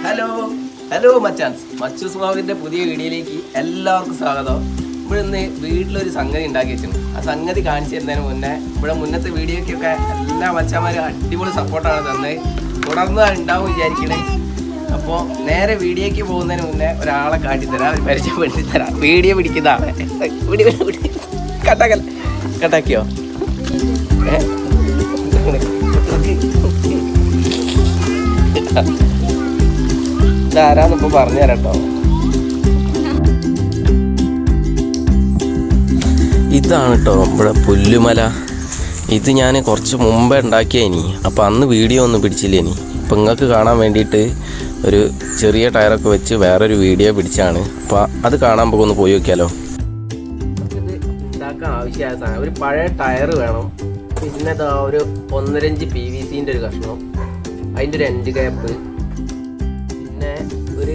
Hello hello മച്ചാൻസ്, മച്ചൂസ് വ്ളോഗിൻ്റെ പുതിയ വീഡിയോയിലേക്ക് എല്ലാവർക്കും സ്വാഗതം. ഇവിടെ ഇന്ന് വീട്ടിലൊരു സംഗതി ഉണ്ടാക്കി വെച്ചിട്ടുണ്ട്. ആ സംഗതി കാണിച്ചു തരുന്നതിന് മുന്നേ ഇവിടെ മുന്നത്തെ വീഡിയോയ്ക്കൊക്കെ എല്ലാ മച്ചാന്മാരും അടിപൊളി സപ്പോർട്ടാണ് തന്നത്. തുടർന്ന് ഉണ്ടാവും വിചാരിക്കണേ. അപ്പോൾ നേരെ വീഡിയോയ്ക്ക് പോകുന്നതിന് മുന്നേ ഒരാളെ കാട്ടിത്തരാം, ഒരു പരിചയപ്പെടുത്തിത്തരാം. വീഡിയോ പിടിക്കുന്ന ആളെ കട്ടാക്കിയോ? ഇതാരാന്നിപ്പോൾ പറഞ്ഞു തരാം കേട്ടോ. ഇതാണ് കേട്ടോ നമ്മുടെ പുല്ലുമല. ഇത് ഞാൻ കുറച്ച് മുമ്പേ ഉണ്ടാക്കിയേനി. അപ്പോൾ അന്ന് വീഡിയോ ഒന്നും പിടിച്ചില്ലേനി. അപ്പം നിങ്ങൾക്ക് കാണാൻ വേണ്ടിയിട്ട് ഒരു ചെറിയ ടയറൊക്കെ വെച്ച് വേറൊരു വീഡിയോ പിടിച്ചാണ്. അപ്പോൾ അത് കാണാൻ പോകുന്ന പോയി നോക്കിയാലോ. ഇത് ഉണ്ടാക്കാൻ ആവശ്യമായ സാധനം ഒരു പഴയ ടയർ വേണം. പിന്നെ ഒരു 1.5 PVC-ൻ്റെ ഒരു കഷ്ണം, അതിൻ്റെ ഒരു എൻഡ് ക്യാപ്പ്, പിന്നെ ഒരു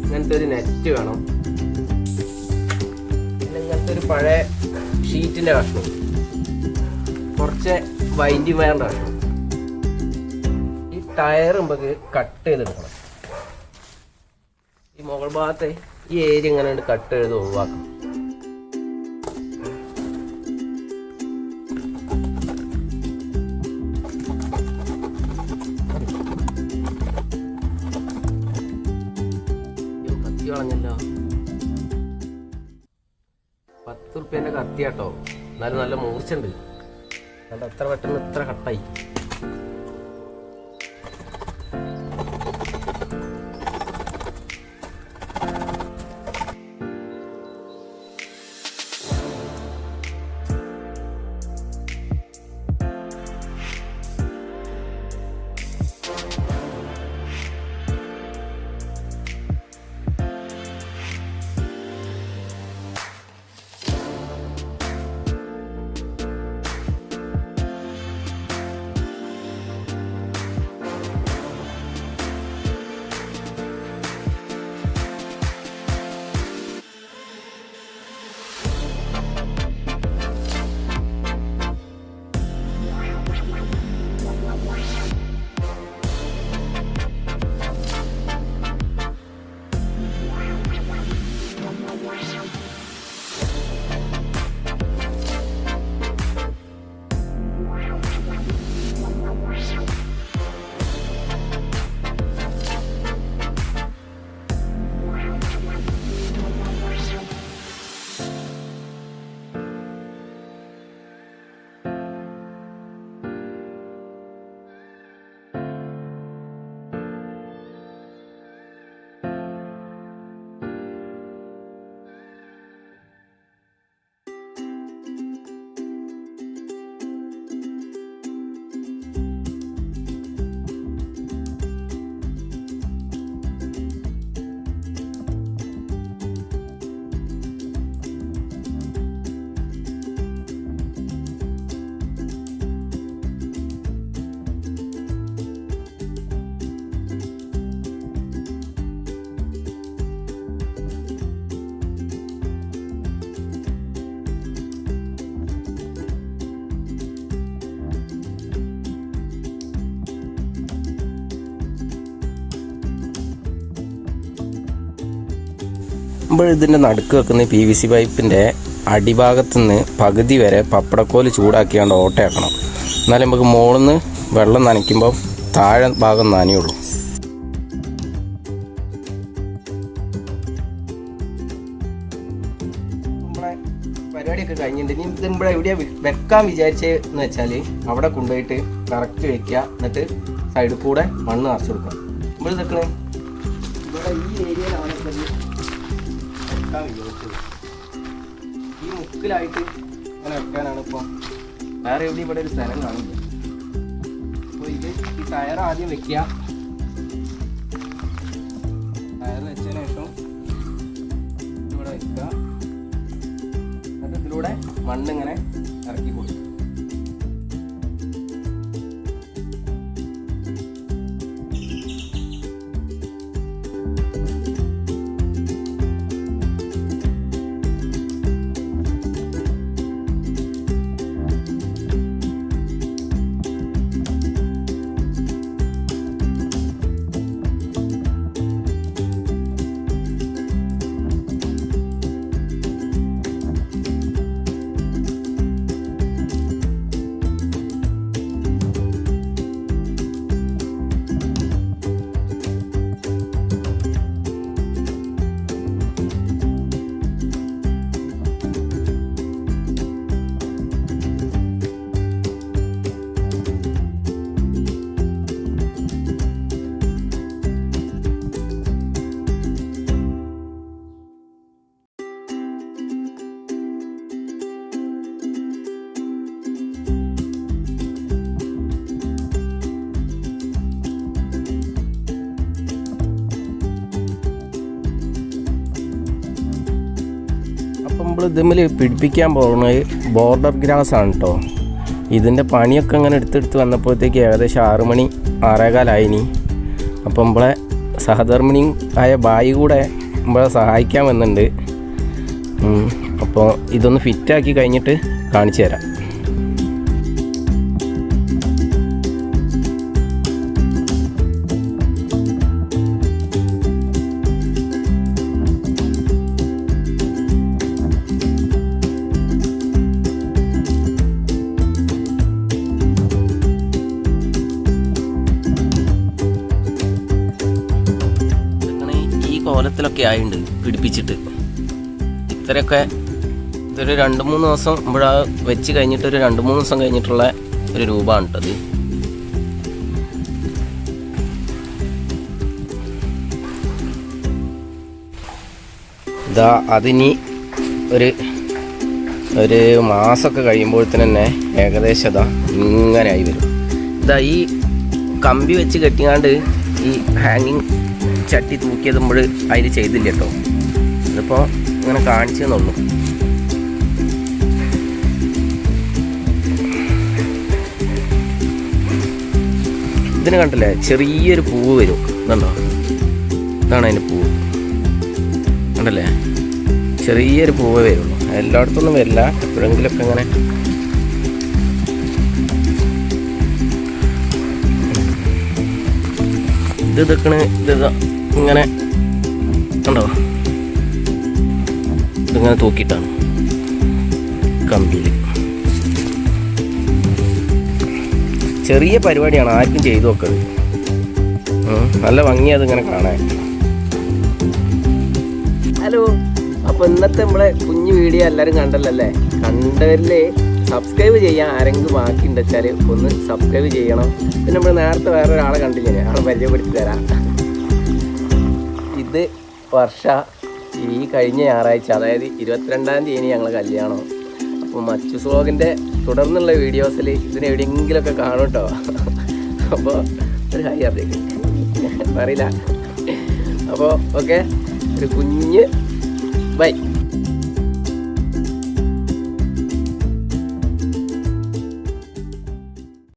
ഇങ്ങനത്തെ ഒരു നെറ്റ് വേണം, പിന്നെ ഇങ്ങനത്തെ ഒരു പഴയ ഷീറ്റിൻ്റെ കഷ്ണം, കുറച്ച് വൈൻഡിങ് വയറിൻ്റെ കഷ്ണം. ഈ ടയർ നമുക്ക് കട്ട് ചെയ്തെടുക്കണം. ഈ മുകൾ ഭാഗത്തെ ഈ ഏരിയ ഇങ്ങനെ കട്ട് ചെയ്ത് ഒഴിവാക്കണം. കളഞ്ഞല്ലോ. 10 റുപ്യേൻ്റെ കത്തിയാട്ടോ, എന്നാലും നല്ല മൂർച്ചുണ്ട്. അതുകൊണ്ട് എത്ര പെട്ടെന്ന് ഇത്ര കട്ടായി. ഇപ്പോൾ ഇതിൻ്റെ നടുക്ക് വെക്കുന്ന PVC പൈപ്പിൻ്റെ അടിഭാഗത്തുനിന്ന് പകുതി വരെ പപ്പടക്കോല് ചൂടാക്കിയാണ്ട് ഓട്ടയാക്കണം. എന്നാലും നമുക്ക് മുകളിൽ നിന്ന് വെള്ളം നനയ്ക്കുമ്പോൾ താഴെ ഭാഗം നനയുള്ളൂ. നമ്മളെ പരിപാടിയൊക്കെ കഴിഞ്ഞിട്ടുണ്ട്. ഇനി ഇത് ഇവിടെ എവിടെയാണ് വെക്കാൻ വിചാരിച്ചതെന്ന് വെച്ചാൽ അവിടെ കൊണ്ടുപോയിട്ട് കറക്റ്റ് വെക്കുക. എന്നിട്ട് സൈഡിൽ കൂടെ മണ്ണ് നിറച്ച് കൊടുക്കുക. ഇവിടെ നിൽക്കണേ ഇവിടെ ഈ ഏരിയയിലാണ് ഈ മുക്കിലായിട്ട് അങ്ങനെ വെക്കാനാണ്. ഇപ്പോൾ വേറെ എവിടെ ഇവിടെ ഒരു സ്ഥലം കാണില്ല. അപ്പോൾ ഇത് ഈ ടയർ ആദ്യം വെക്കുക. ടയർ വെച്ചതിന് ശേഷം ഇവിടെ വെക്കുക. എന്നിട്ട് ഇതിലൂടെ മണ്ണിങ്ങനെ ഇറക്കി കൊടുക്കുക. നമ്മൾ ഇതുമ്മൽ പിടിപ്പിക്കാൻ പോകുന്നത് ബോർഡർ ഗ്രാസ് ആണ് കേട്ടോ. ഇതിൻ്റെ പണിയൊക്കെ അങ്ങനെ എടുത്തെടുത്ത് വന്നപ്പോഴത്തേക്ക് ഏകദേശം 6 മണി 6:15 അപ്പോൾ നമ്മളെ സഹധർമ്മിണിയും ആയ ബായി കൂടെ നമ്മളെ സഹായിക്കാൻ വന്നിട്ടുണ്ട്. അപ്പോൾ ഇതൊന്ന് ഫിറ്റാക്കി കഴിഞ്ഞിട്ട് കാണിച്ചു തരാം. കോലത്തിലൊക്കെ ആയിട്ടുണ്ട് പിടിപ്പിച്ചിട്ട്. ഇത്രയൊക്കെ ഇതൊരു 2-3 ദിവസം ഇവിടെ വെച്ച് കഴിഞ്ഞിട്ട് ഒരു 2-3 ദിവസം കഴിഞ്ഞിട്ടുള്ള ഒരു രൂപമാണ് കേട്ടത്. ഇതാ അതിനി ഒരു മാസമൊക്കെ കഴിയുമ്പോഴത്തേന് തന്നെ ഏകദേശം ഇതാ ഇങ്ങനെ ആയി വരും. ഇതാ ഈ കമ്പി വെച്ച് കെട്ടിയാണ്ട് ഈ ഹാങ്ങിങ് ചട്ടി തൂക്കിയതുമ്പോൾ അതിൽ ചെയ്തില്ല കേട്ടോ. ഇതിപ്പോൾ ഇങ്ങനെ കാണിച്ചെന്നുള്ളൂ. ഇതിന് കണ്ടില്ലേ ചെറിയൊരു പൂവ് വരും. ഇതുണ്ടോ, ഇതാണ് അതിൻ്റെ പൂവ്. കണ്ടല്ലേ, ചെറിയൊരു പൂവേ വരുള്ളൂ. എല്ലായിടത്തൊന്നും വരില്ല, എപ്പോഴെങ്കിലുമൊക്കെ ഇങ്ങനെ. ഇതൊക്കെ ഇത് ഇങ്ങനെ കണ്ടോ, ഇതിങ്ങനെ തൂക്കിയിട്ടാണ് കമ്പിയിൽ. ചെറിയ പരിപാടിയാണ്, ആർക്കും ചെയ്തു നോക്കത്. നല്ല ഭംഗിയാണ് അതിങ്ങനെ കാണാൻ. ഹലോ, അപ്പോൾ ഇന്നത്തെ നമ്മളെ കുഞ്ഞു വീഡിയോ എല്ലാവരും കണ്ടല്ലേ? കണ്ടവരിൽ സബ്സ്ക്രൈബ് ചെയ്യാൻ ആരെങ്കിലും ബാക്കിയുണ്ട് വെച്ചാൽ ഒന്ന് സബ്സ്ക്രൈബ് ചെയ്യണം. പിന്നെ നമ്മൾ നേരത്തെ വേറൊരാളെ കണ്ടില്ലേ, ആളെ പരിചയപ്പെടുത്തി തരാം. ഇത് വർഷ. ഈ കഴിഞ്ഞ ഞായറാഴ്ച, അതായത് 22-ാം തീയതി ഞങ്ങൾ കല്യാണം. അപ്പോൾ മച്ചൂസ് വ്ളോഗിൻ്റെ തുടർന്നുള്ള വീഡിയോസിൽ ഇതിനെ എവിടെയെങ്കിലുമൊക്കെ കാണും കേട്ടോ. അപ്പോൾ ഒരു ഹൈ അറിയില്ല, പറയില്ല. അപ്പോൾ ഓക്കെ, ഒരു കുഞ്ഞ് ബൈ.